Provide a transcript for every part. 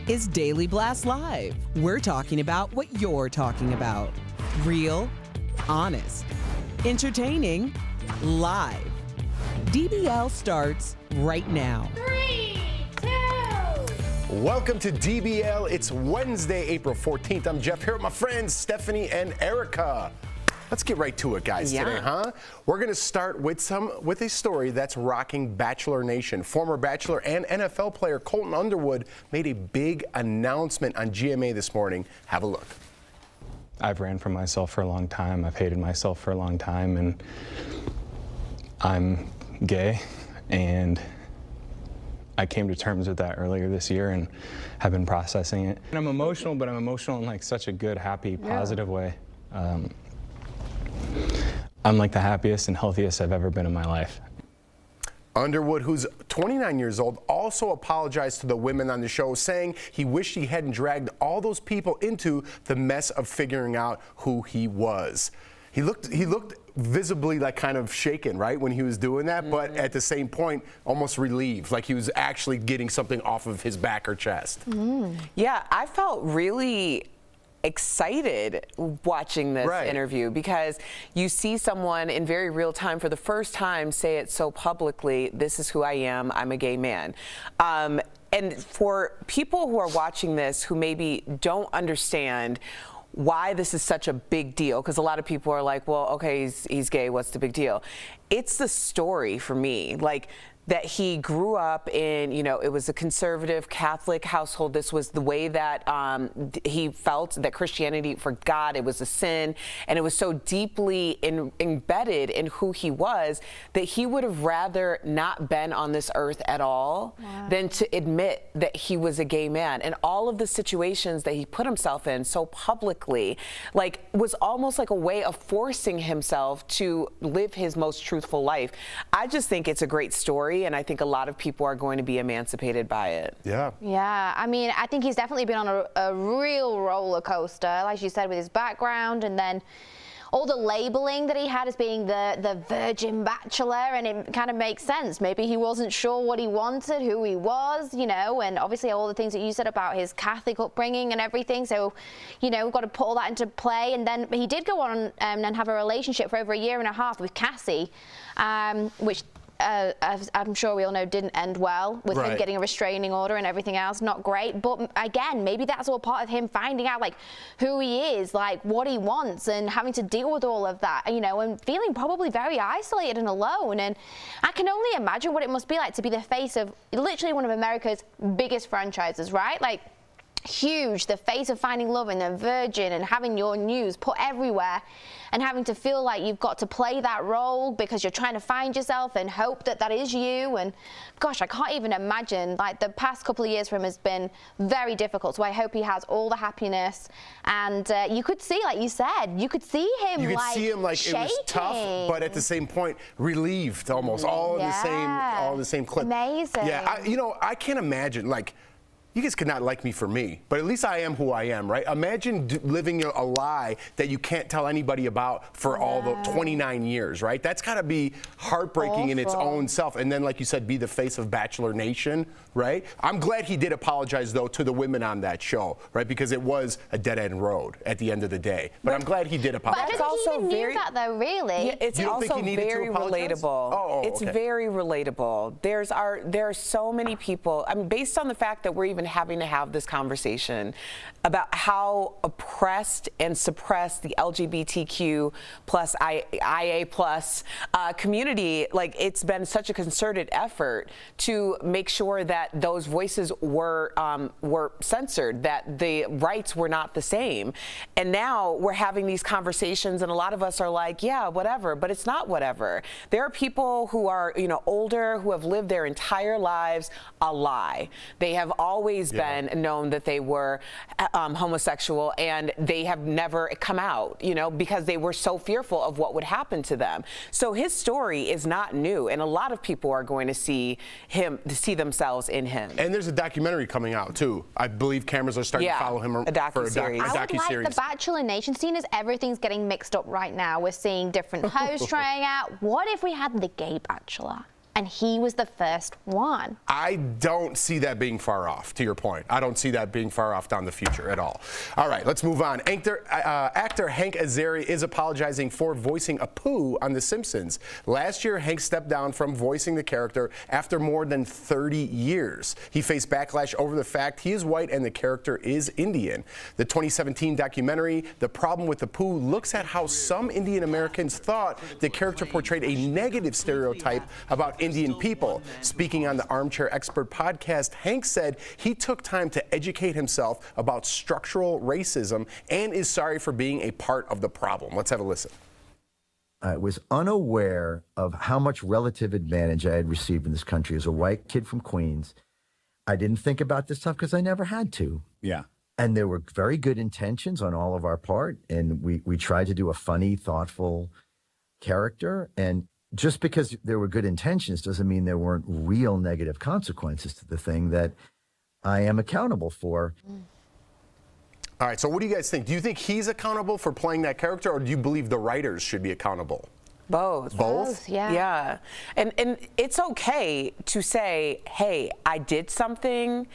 Is Daily Blast Live. We're talking about what you're talking about. Real, honest, entertaining, live. DBL starts right now. 3, 2. Welcome to DBL. It's Wednesday, April 14th. I'm Jeff here with my friends Stephanie and Erica. Let's get right to it, guys, today, huh? We're going to start with a story that's rocking Bachelor Nation. Former Bachelor and NFL player Colton Underwood made a big announcement on GMA this morning. Have a look. I've ran from myself for a long time. I've hated myself for a long time, and I'm gay, and I came to terms with that earlier this year and have been processing it. And I'm emotional, but I'm emotional in like such a good, happy, positive way. I'm like the happiest and healthiest I've ever been in my life. Underwood, who's 29 years old, also apologized to the women on the show, saying he wished he hadn't dragged all those people into the mess of figuring out who he was. He looked visibly like kind of shaken, right, when he was doing that, but at the same point, almost relieved, like he was actually getting something off of his back or chest. Yeah, I felt really excited watching this interview because you see someone in very real time for the first time say it so publicly, this is who I am, I'm a gay man. And for people who are watching this who maybe don't understand why this is such a big deal, because a lot of people are like, well, okay, he's gay, what's the big deal? It's the story for me, like that he grew up in, you know, it was a conservative Catholic household. This was the way that he felt that Christianity, for God, it was a sin. And it was so deeply embedded in who he was that he would have rather not been on this earth at all than to admit that he was a gay man. And all of the situations that he put himself in so publicly, like, was almost like a way of forcing himself to live his most truthful life. I just think it's a great story. And I think a lot of people are going to be emancipated by it. Yeah. Yeah, I mean, I think he's definitely been on a real roller coaster, like you said, with his background and then all the labeling that he had as being the virgin bachelor, and it kind of makes sense. Maybe he wasn't sure what he wanted, who he was, you know, and obviously all the things that you said about his Catholic upbringing and everything. So, you know, we've got to put all that into play. And then he did go on and have a relationship for over a year and a half with Cassie, which as I'm sure we all know, didn't end well with him getting a restraining order and everything else. Not great. But again, maybe that's all part of him finding out, like, who he is, like, what he wants, and having to deal with all of that, you know, and feeling probably very isolated and alone. And I can only imagine what it must be like to be the face of literally one of America's biggest franchises, right? Like, huge, the face of Finding Love and then Virgin, and having your news put everywhere and having to feel like you've got to play that role because you're trying to find yourself and hope that that is you. And gosh, I can't even imagine, like, the past couple of years for him has been very difficult. So I hope he has all the happiness. And you could see, like you said, you could see him, you could like, see him like shaking. It was tough, but at the same point relieved, almost all in the same clip. Amazing. Yeah, you know, I can't imagine, like, you guys could not like me for me, but at least I am who I am, right? Imagine living a lie that you can't tell anybody about for all the 29 years, right? That's got to be heartbreaking in its own self. And then, like you said, be the face of Bachelor Nation, right? I'm glad he did apologize, though, to the women on that show, right? Because it was a dead-end road at the end of the day. But I'm glad he did apologize. But I don't think he even knew that, though, really. Yeah, it's also very relatable. It's very relatable. There are so many people, I mean, based on the fact that we're even having to have this conversation about how oppressed and suppressed the LGBTQ plus IA plus community, like, it's been such a concerted effort to make sure that those voices were censored, that the rights were not the same. And now we're having these conversations, and a lot of us are like, yeah, whatever, but it's not whatever. There are people who are, you know, older, who have lived their entire lives a lie. They have always been known that they were homosexual, and they have never come out, you know, because they were so fearful of what would happen to them. So his story is not new, and a lot of people are going to see themselves in him. And there's a documentary coming out too. I believe cameras are starting to follow him for a docuseries. I would like the Bachelor Nation, seeing as everything's getting mixed up right now. We're seeing different hosts trying out. What if we had the gay Bachelor and he was the first one? I don't see that being far off, to your point. I don't see that being far off down the future at all. All right, let's move on. Actor Hank Azaria is apologizing for voicing Apu on The Simpsons. Last year, Hank stepped down from voicing the character after more than 30 years. He faced backlash over the fact he is white and the character is Indian. The 2017 documentary, The Problem with Apu, looks at how some Indian Americans thought the character portrayed a negative stereotype about Indian people. Speaking on the Armchair Expert podcast, Hank said he took time to educate himself about structural racism and is sorry for being a part of the problem. Let's have a listen. I was unaware of how much relative advantage I had received in this country as a white kid from Queens. I didn't think about this stuff because I never had to. Yeah. And there were very good intentions on all of our part, and we tried to do a funny, thoughtful character. And just because there were good intentions doesn't mean there weren't real negative consequences to the thing that I am accountable for. All right, so what do you guys think? Do you think he's accountable for playing that character, or do you believe the writers should be accountable? Both. Both, yeah. Yeah. And it's okay to say, hey, I did something.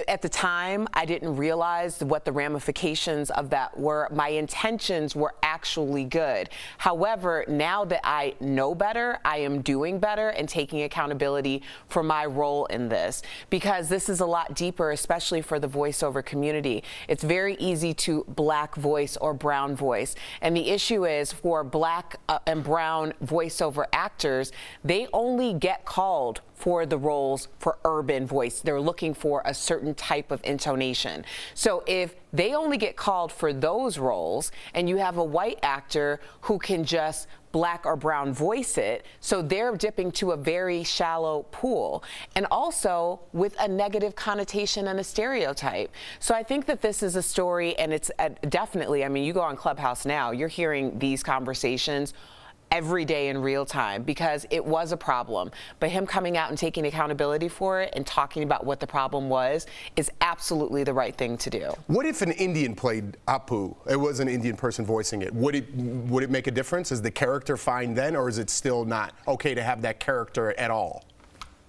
At the time, I didn't realize what the ramifications of that were. My intentions were actually good. However, now that I know better, I am doing better and taking accountability for my role in this, because this is a lot deeper, especially for the voiceover community. It's very easy to black voice or brown voice. And the issue is for black and brown voiceover actors, they only get called for the roles for urban voice. They're looking for a certain type of intonation. So if they only get called for those roles and you have a white actor who can just black or brown voice it, so they're dipping to a very shallow pool, and also with a negative connotation and a stereotype. So I think that this is a story, and it's definitely, I mean, you go on Clubhouse now, you're hearing these conversations every day in real time, because it was a problem. But him coming out and taking accountability for it and talking about what the problem was is absolutely the right thing to do. What if an Indian played Apu? It was an Indian person voicing it. Would it make a difference? Is the character fine then, or is it still not okay to have that character at all?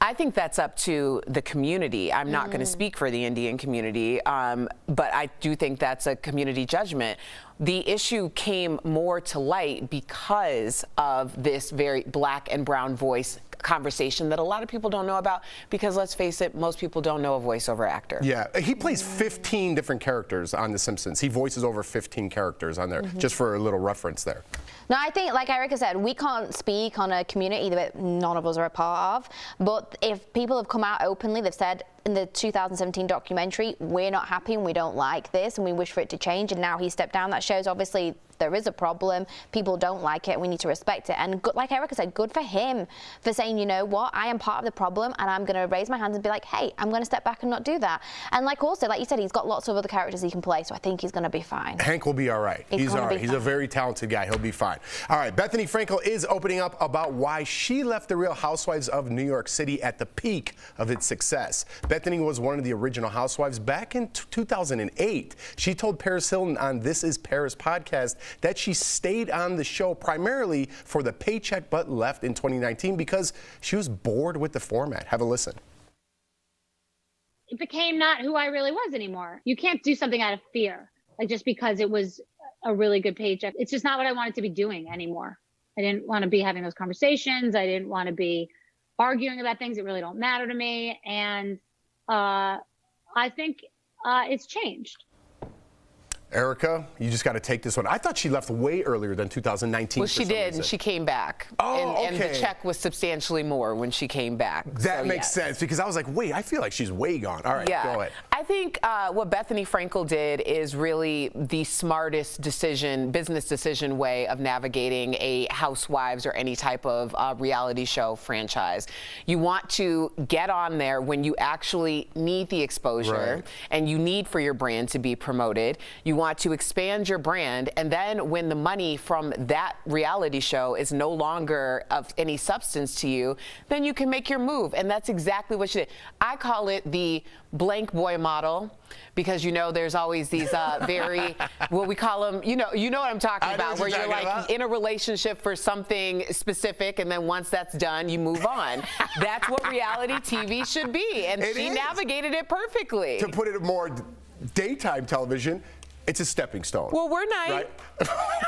I think that's up to the community. I'm not going to speak for the Indian community, but I do think that's a community judgment. The issue came more to light because of this very black and brown voice conversation that a lot of people don't know about, because let's face it, most people don't know a voiceover actor. Yeah, he plays 15 different characters on The Simpsons. He voices over 15 characters on there, just for a little reference there. No, I think, like Erica said, we can't speak on a community that none of us are a part of. But if people have come out openly, they've said in the 2017 documentary, we're not happy and we don't like this and we wish for it to change, and now he stepped down, that shows obviously there is a problem. People don't like it. We need to respect it. And good, like Erica said, good for him for saying, you know what, I am part of the problem and I'm going to raise my hands and be like, hey, I'm going to step back and not do that. And like also, like you said, he's got lots of other characters he can play, so I think he's going to be fine. Hank will be all right. He's all right. He's a very talented guy. He'll be fine. All right, Bethenny Frankel is opening up about why she left The Real Housewives of New York City at the peak of its success. Bethenny was one of the original housewives back in 2008. She told Paris Hilton on This Is Paris podcast that she stayed on the show primarily for the paycheck, but left in 2019 because she was bored with the format. Have a listen. It became not who I really was anymore. You can't do something out of fear, like just because it was a really good paycheck. It's just not what I wanted to be doing anymore. I didn't want to be having those conversations. I didn't want to be arguing about things that really don't matter to me. And I think it's changed. Erica, you just got to take this one. I thought she left way earlier than 2019. Well, she did, and she came back. Oh, and the check was substantially more when she came back. That makes sense, because I was like, wait, I feel like she's way gone. All right, go ahead. I think what Bethenny Frankel did is really the smartest business decision way of navigating a Housewives or any type of reality show franchise. You want to get on there when you actually need the exposure and you need for your brand to be promoted. You want to expand your brand, and then when the money from that reality show is no longer of any substance to you, then you can make your move. And that's exactly what she did. I call it the blank boy model, because you know there's always these very, what we call them, you know what I'm talking about, where you're like in a relationship for something specific, and then once that's done, you move on. That's what reality TV should be, and she navigated it perfectly. To put it more daytime television, it's a stepping stone. Well, we're night. Right?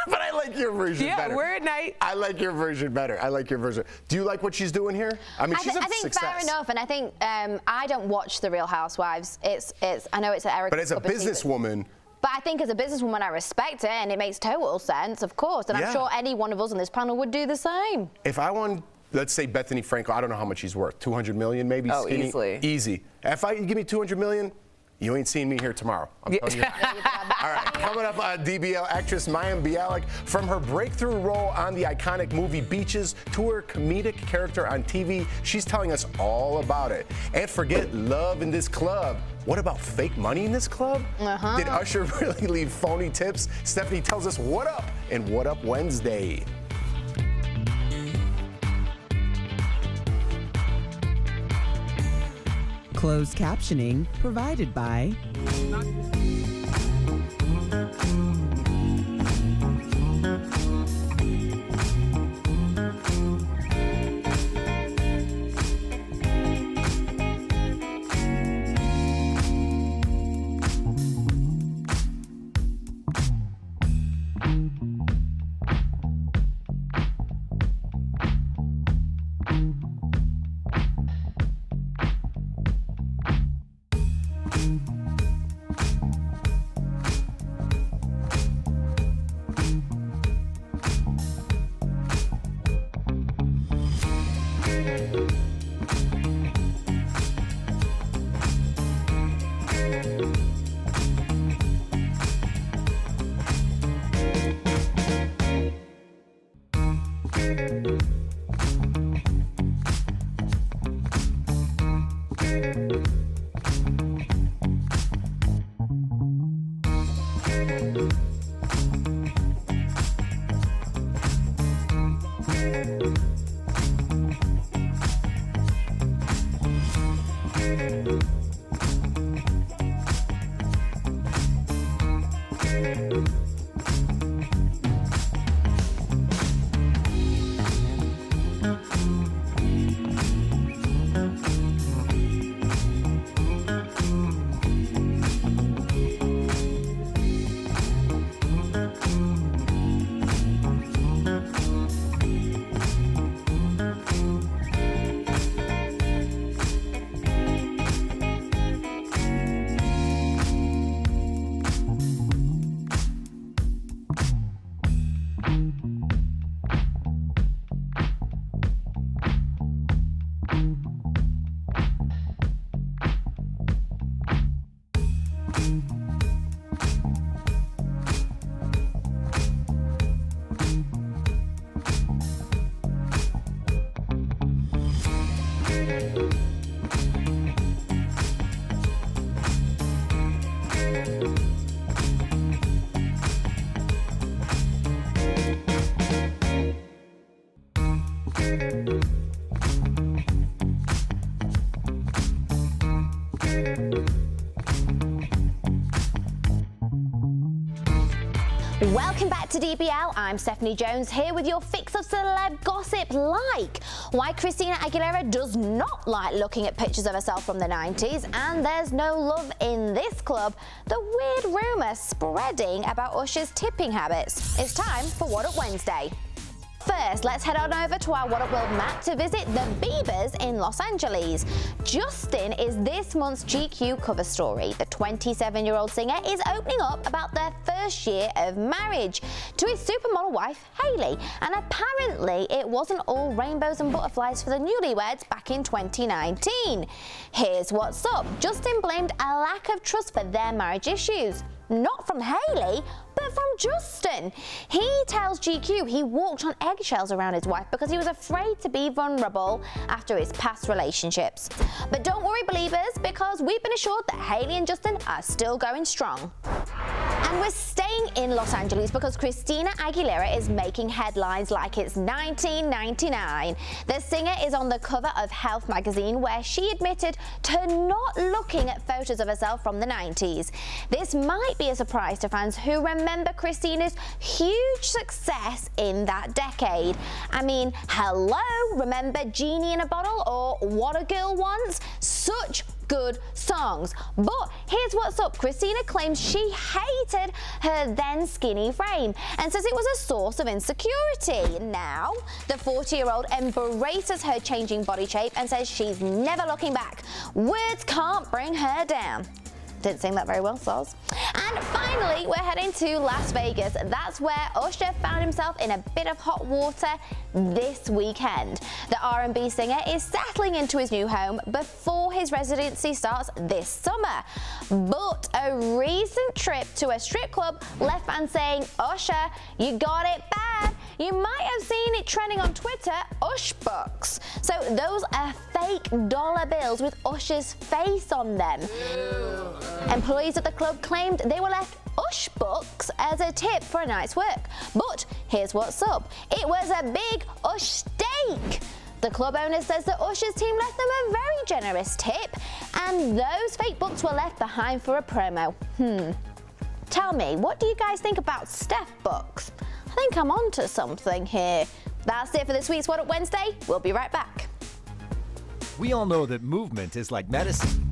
But I like your version better. Yeah, we're at night. I like your version better. I like your version. Do you like what she's doing here? I mean, she's a success. I think fair enough, and I think I don't watch The Real Housewives. I know it's Eric. But as a businesswoman. But I think as a businesswoman, I respect it, and it makes total sense, of course. And I'm sure any one of us on this panel would do the same. If I won, let's say Bethenny Frankel, I don't know how much she's worth, 200 million maybe? Oh, skinny? easily. Easy. If I give me 200 million, you ain't seeing me here tomorrow. I'm telling you. All right, coming up on DBL, actress Mayim Bialik, from her breakthrough role on the iconic movie Beaches to her comedic character on TV, she's telling us all about it. And forget love in this club. What about fake money in this club? Did Usher really leave phony tips? Stephanie tells us what up in What Up Wednesday. Closed captioning provided by Welcome back to DBL. I'm Stephanie Jones here with your fix of celeb gossip, like why Christina Aguilera does not like looking at pictures of herself from the 90s, and there's no love in this club, the weird rumour spreading about Usher's tipping habits. It's time for What Up Wednesday. First, let's head on over to our What Up World map to visit the Biebers in Los Angeles. Justin is this month's GQ cover story. The 27-year-old singer is opening up about their first year of marriage to his supermodel wife, Hailey. And apparently, it wasn't all rainbows and butterflies for the newlyweds back in 2019. Here's what's up. Justin blamed a lack of trust for their marriage issues. Not from Hailey, but from Justin. He tells GQ he walked on eggshells around his wife because he was afraid to be vulnerable after his past relationships. But don't worry, believers, because we've been assured that Hailey and Justin are still going strong. And we're staying in Los Angeles because Christina Aguilera is making headlines like it's 1999. The singer is on the cover of Health magazine, where she admitted to not looking at photos of herself from the 90s. This might be a surprise to fans who remember Christina's huge success in that decade. I mean, hello, remember Genie in a Bottle or What a Girl Wants? Such good songs. But here's what's up. Christina claims she hated her then skinny frame and says it was a source of insecurity. Now, the 40-year-old embraces her changing body shape and says she's never looking back. Words can't bring her down. Didn't sing that very well, Soz. And finally, we're heading to Las Vegas. That's where Usher found himself in a bit of hot water this weekend. The R&B singer is settling into his new home before his residency starts this summer. But a recent trip to a strip club left fans saying, Usher, you got it bad. You might have seen it trending on Twitter, Ushbucks. So those are fake dollar bills with Usher's face on them. Employees at the club claimed they were left Ushbucks as a tip for a night's work. But here's what's up. It was a big Ush steak. The club owner says that Usher's team left them a very generous tip, and those fake books were left behind for a promo. Tell me, what do you guys think about Steph books? I think I'm onto something here. That's it for this week's What Up Wednesday. We'll be right back. We all know that movement is like medicine.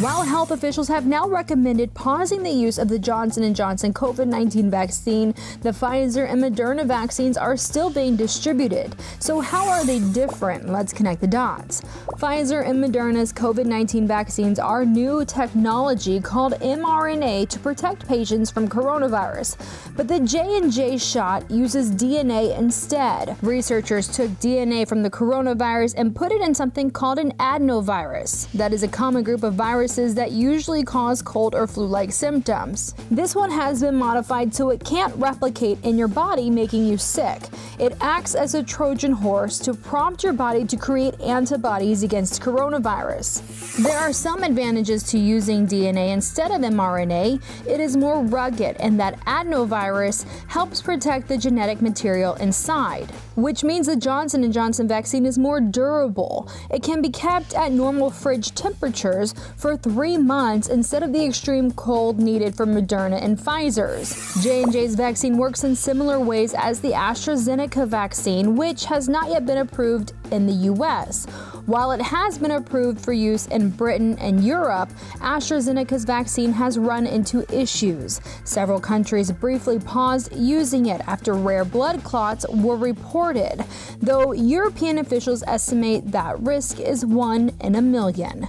While health officials have now recommended pausing the use of the Johnson & Johnson COVID-19 vaccine, the Pfizer and Moderna vaccines are still being distributed. So how are they different? Let's connect the dots. Pfizer and Moderna's COVID-19 vaccines are new technology called mRNA to protect patients from coronavirus. But the J&J shot uses DNA instead. Researchers took DNA from the coronavirus and put it in something called an adenovirus. That is a common group of viruses that usually cause cold or flu-like symptoms. This one has been modified so it can't replicate in your body, making you sick. It acts as a Trojan horse to prompt your body to create antibodies against coronavirus. There are some advantages to using DNA instead of mRNA. It is more rugged, and that adenovirus helps protect the genetic material inside, which means the Johnson & Johnson vaccine is more durable. It can be kept at normal fridge temperatures for 3 months instead of the extreme cold needed for Moderna and Pfizer's. J&J's vaccine works in similar ways as the AstraZeneca vaccine, which has not yet been approved in the U.S. While it has been approved for use in Britain and Europe, AstraZeneca's vaccine has run into issues. Several countries briefly paused using it after rare blood clots were reported, though European officials estimate that risk is 1 in a million.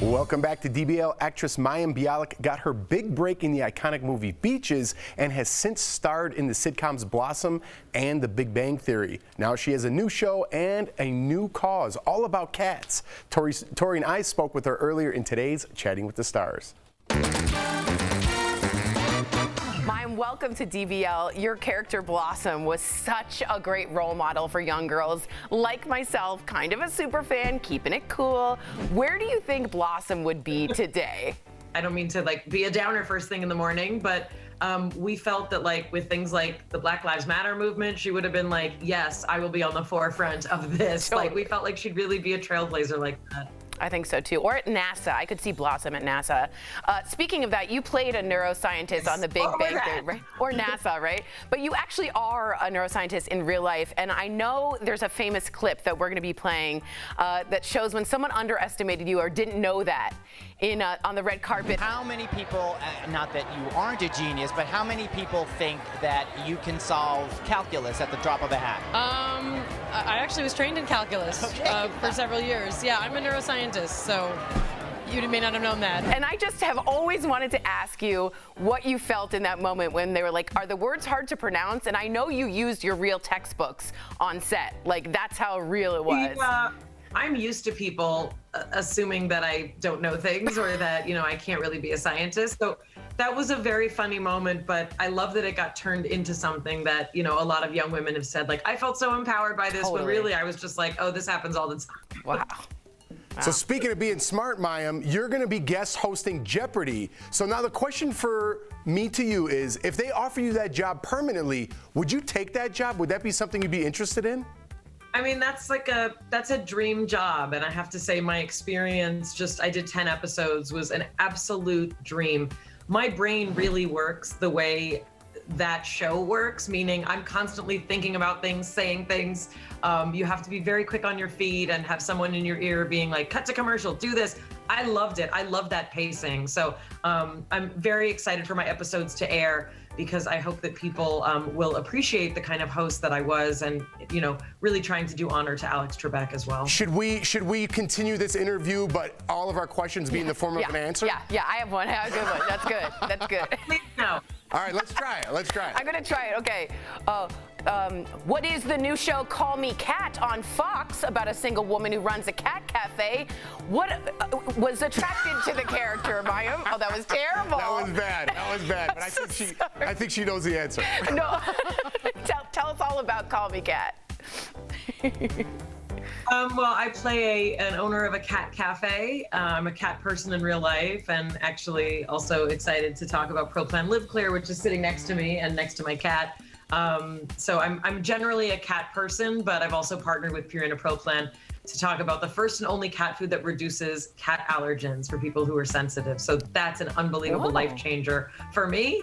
Welcome back to DBL. Actress Mayim Bialik got her big break in the iconic movie Beaches and has since starred in the sitcoms Blossom and The Big Bang Theory. Now she has a new show and a new cause, all about cats. Tori and I spoke with her earlier in today's Chatting with the Stars. Mayim, welcome to DBL. Your character Blossom was such a great role model for young girls like myself, kind of a super fan, keeping it cool. Where do you think Blossom would be today? I don't mean to be a downer first thing in the morning, but we felt that with things like the Black Lives Matter movement, she would have been like, yes, I will be on the forefront of this. Totally. We felt like she'd really be a trailblazer like that. I think so too. Or at NASA. I could see Blossom at NASA. Speaking of that, you played a neuroscientist on The Big Bang Theory, right? Or NASA, right? But you actually are a neuroscientist in real life. And I know there's a famous clip that we're going to be playing that shows when someone underestimated you or didn't know that on the red carpet. How many people, not that you aren't a genius, but how many people think that you can solve calculus at the drop of a hat? I actually was trained in calculus for several years. Yeah, I'm a neuroscientist, so you may not have known that. And I just have always wanted to ask you what you felt in that moment when they were like, are the words hard to pronounce? And I know you used your real textbooks on set. That's how real it was. Yeah. I'm used to people assuming that I don't know things or that, I can't really be a scientist. So that was a very funny moment, but I love that it got turned into something that, a lot of young women have said, I felt so empowered by this when really I was just like, oh, this happens all the time. Wow. So speaking of being smart, Mayim, you're going to be guest hosting Jeopardy. So now the question for me to you is, if they offer you that job permanently, would you take that job? Would that be something you'd be interested in? I mean, that's a dream job. And I have to say my experience, I did 10 episodes, was an absolute dream. My brain really works the way that show works, meaning I'm constantly thinking about things, saying things. You have to be very quick on your feet and have someone in your ear being like, cut to commercial, do this. I loved it. I love that pacing. So I'm very excited for my episodes to air, because I hope that people will appreciate the kind of host that I was, and really trying to do honor to Alex Trebek as well. Should we continue this interview, but all of our questions be in the form of an answer? Yeah, I have one. I have a good one. That's good. That's good. Please no. All right, let's try it. I'm gonna try it. Okay. What is the new show Call Me Cat on Fox about a single woman who runs a cat cafe? What was attracted to the character, Mayim? Oh, that was terrible. That was bad. But I think she knows the answer. No. Tell us all about Call Me Cat. Well, I play an owner of a cat cafe. I'm a cat person in real life, and actually also excited to talk about ProPlan Live Clear, which is sitting next to me and next to my cat. So I'm generally a cat person, but I've also partnered with Purina ProPlan to talk about the first and only cat food that reduces cat allergens for people who are sensitive. So that's an unbelievable life changer for me.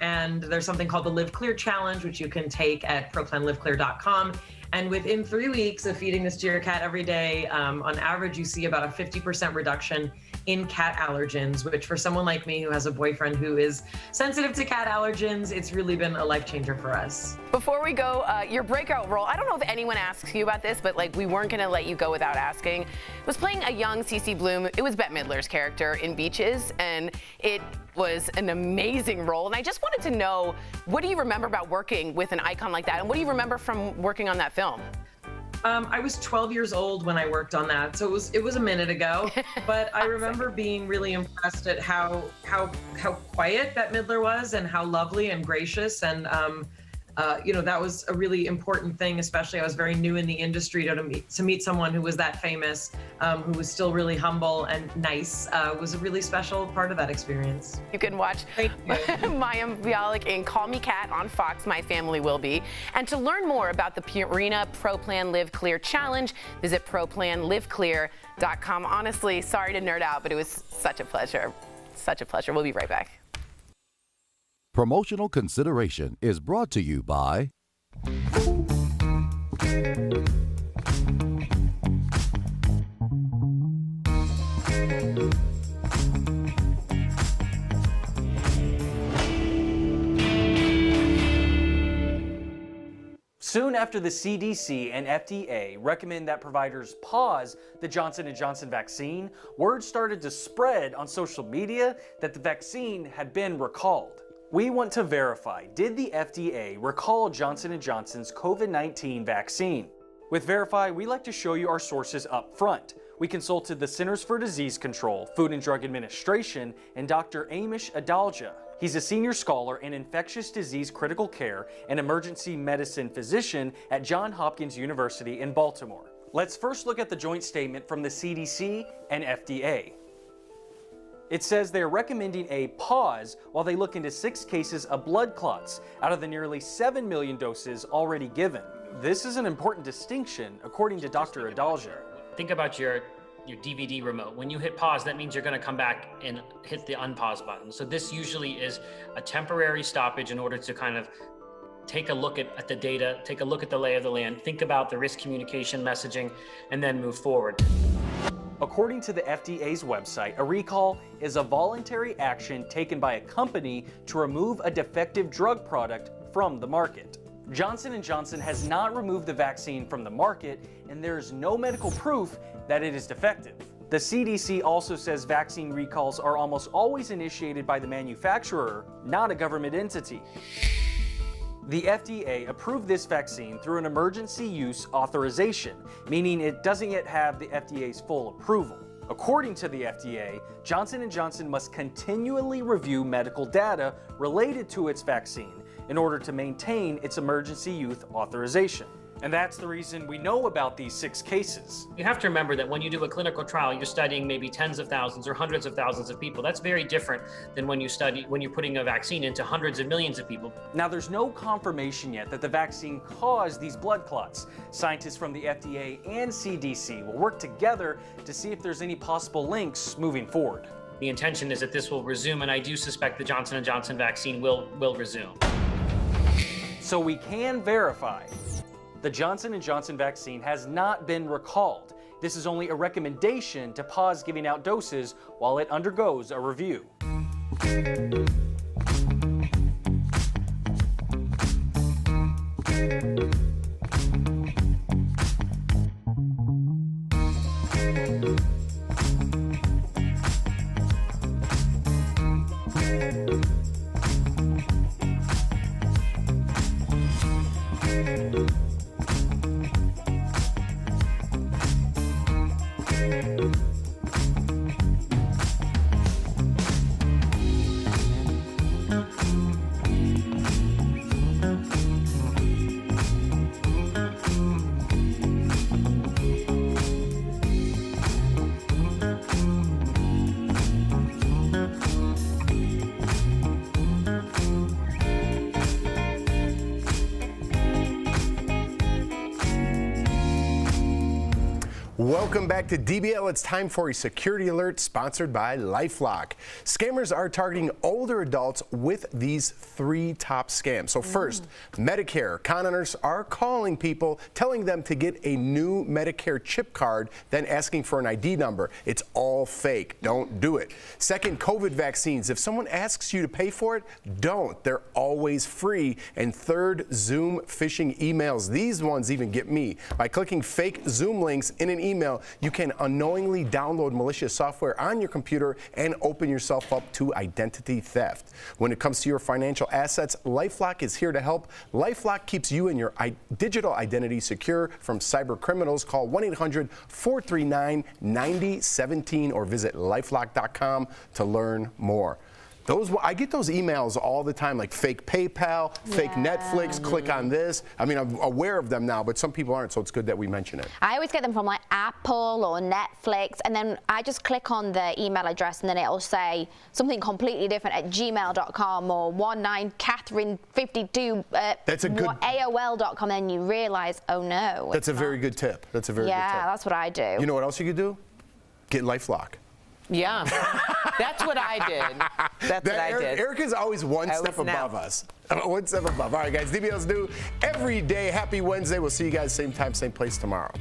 And there's something called the Live Clear Challenge, which you can take at proplanliveclear.com. And within 3 weeks of feeding this to your cat every day, on average, you see about a 50% reduction in cat allergens, which for someone like me who has a boyfriend who is sensitive to cat allergens, it's really been a life changer for us. Before we go, your breakout role, I don't know if anyone asks you about this, but like we weren't going to let you go without asking, was playing a young Cece Bloom. It was Bette Midler's character in Beaches, and it was an amazing role. And I just wanted to know, what do you remember about working with an icon like that? And what do you remember from working on that film? I was 12 years old when I worked on that, so it was a minute ago. But I remember being really impressed at how quiet Bette Midler was, and how lovely and gracious, and that was a really important thing. Especially, I was very new in the industry. To meet someone who was that famous, who was still really humble and nice, was a really special part of that experience. You can watch Mayim Bialik in Call Me Cat on Fox, My Family Will Be. And to learn more about the Purina ProPlan Live Clear Challenge, visit proplanliveclear.com. Honestly, sorry to nerd out, but it was such a pleasure. Such a pleasure. We'll be right back. Promotional consideration is brought to you by Soon after the CDC and FDA recommend that providers pause the Johnson & Johnson vaccine, word started to spread on social media that the vaccine had been recalled. We want to verify, did the FDA recall Johnson & Johnson's COVID-19 vaccine? With Verify, we like to show you our sources up front. We consulted the Centers for Disease Control, Food and Drug Administration, and Dr. Amish Adalja. He's a senior scholar in infectious disease critical care and emergency medicine physician at Johns Hopkins University in Baltimore. Let's first look at the joint statement from the CDC and FDA. It says they are recommending a pause while they look into 6 cases of blood clots out of the nearly 7 million doses already given. This is an important distinction, according to Dr. Adalja. Think about your DVD remote. When you hit pause, that means you're going to come back and hit the unpause button. So this usually is a temporary stoppage in order to kind of take a look at the data, take a look at the lay of the land, think about the risk communication messaging, and then move forward. According to the FDA's website, a recall is a voluntary action taken by a company to remove a defective drug product from the market. Johnson & Johnson has not removed the vaccine from the market, and there is no medical proof that it is defective. The CDC also says vaccine recalls are almost always initiated by the manufacturer, not a government entity. The FDA approved this vaccine through an emergency use authorization, meaning it doesn't yet have the FDA's full approval. According to the FDA, Johnson & Johnson must continually review medical data related to its vaccine in order to maintain its emergency use authorization. And that's the reason we know about these 6 cases. You have to remember that when you do a clinical trial, you're studying maybe tens of thousands or hundreds of thousands of people. That's very different than when you're putting a vaccine into hundreds of millions of people. Now, there's no confirmation yet that the vaccine caused these blood clots. Scientists from the FDA and CDC will work together to see if there's any possible links moving forward. The intention is that this will resume, and I do suspect the Johnson & Johnson vaccine will resume. So we can verify the Johnson & Johnson vaccine has not been recalled. This is only a recommendation to pause giving out doses while it undergoes a review. Welcome back to DBL. It's time for a security alert sponsored by LifeLock. Scammers are targeting older adults with these 3 top scams. So first, Medicare. Con hunters are calling people, telling them to get a new Medicare chip card, then asking for an ID number. It's all fake. Don't do it. Second, COVID vaccines. If someone asks you to pay for it, don't. They're always free. And third, Zoom phishing emails. These ones even get me. By clicking fake Zoom links in an email, you can unknowingly download malicious software on your computer and open yourself up to identity theft. When it comes to your financial assets, LifeLock is here to help. LifeLock keeps you and your digital identity secure from cyber criminals. Call 1-800-439-9017 or visit lifelock.com to learn more. I get those emails all the time, like fake PayPal, fake Netflix, click on this. I mean, I'm aware of them now, but some people aren't, so it's good that we mention it. I always get them from like Apple or Netflix, and then I just click on the email address, and then it'll say something completely different at gmail.com or 19Catherine52 That's a good AOL.com, and you realize, oh no. That's a very good tip. That's a very good tip. Yeah, that's what I do. You know what else you could do? Get LifeLock. Yeah, that's what I did. That's what I did. Erica's always one step above us. One step above. All right, guys, DBL's new every day. Happy Wednesday. We'll see you guys same time, same place tomorrow.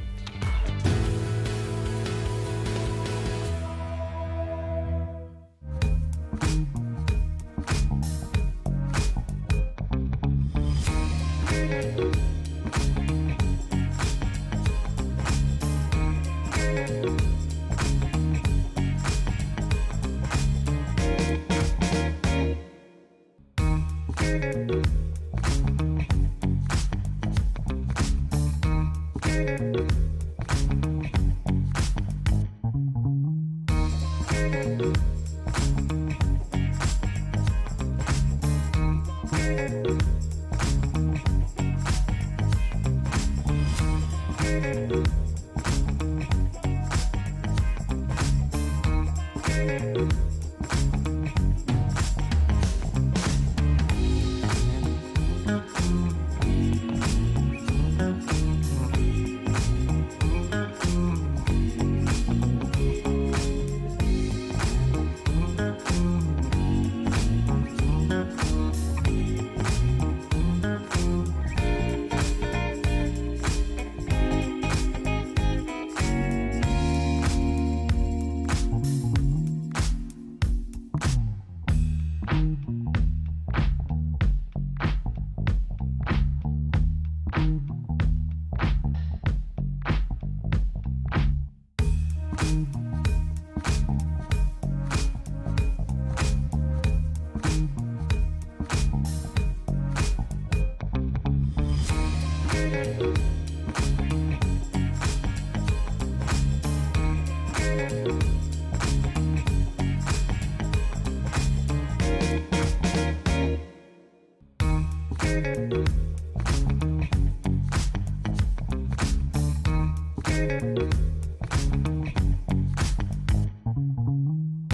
Thank you.